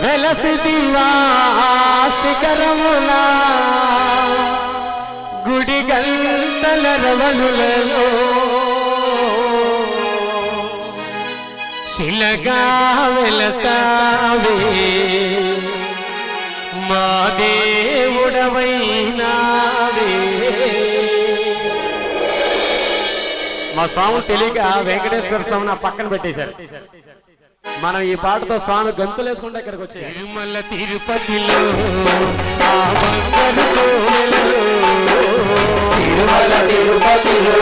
వెలసిదివా శిఖరమునా గుడి గంటల రవలులలో శిలగా వెలసావే మా దేవుడవైనావే. మా స్వామి తెలియక వెంకటేశ్వర స్వామి నా పక్కన పెట్టేశారు. మనం ఈ పాటతో స్వామి గంతులు వేసుకుంటే ఇక్కడికి వచ్చే తిరుమల తిరుపతిలో తిరుమల తిరుపతిలో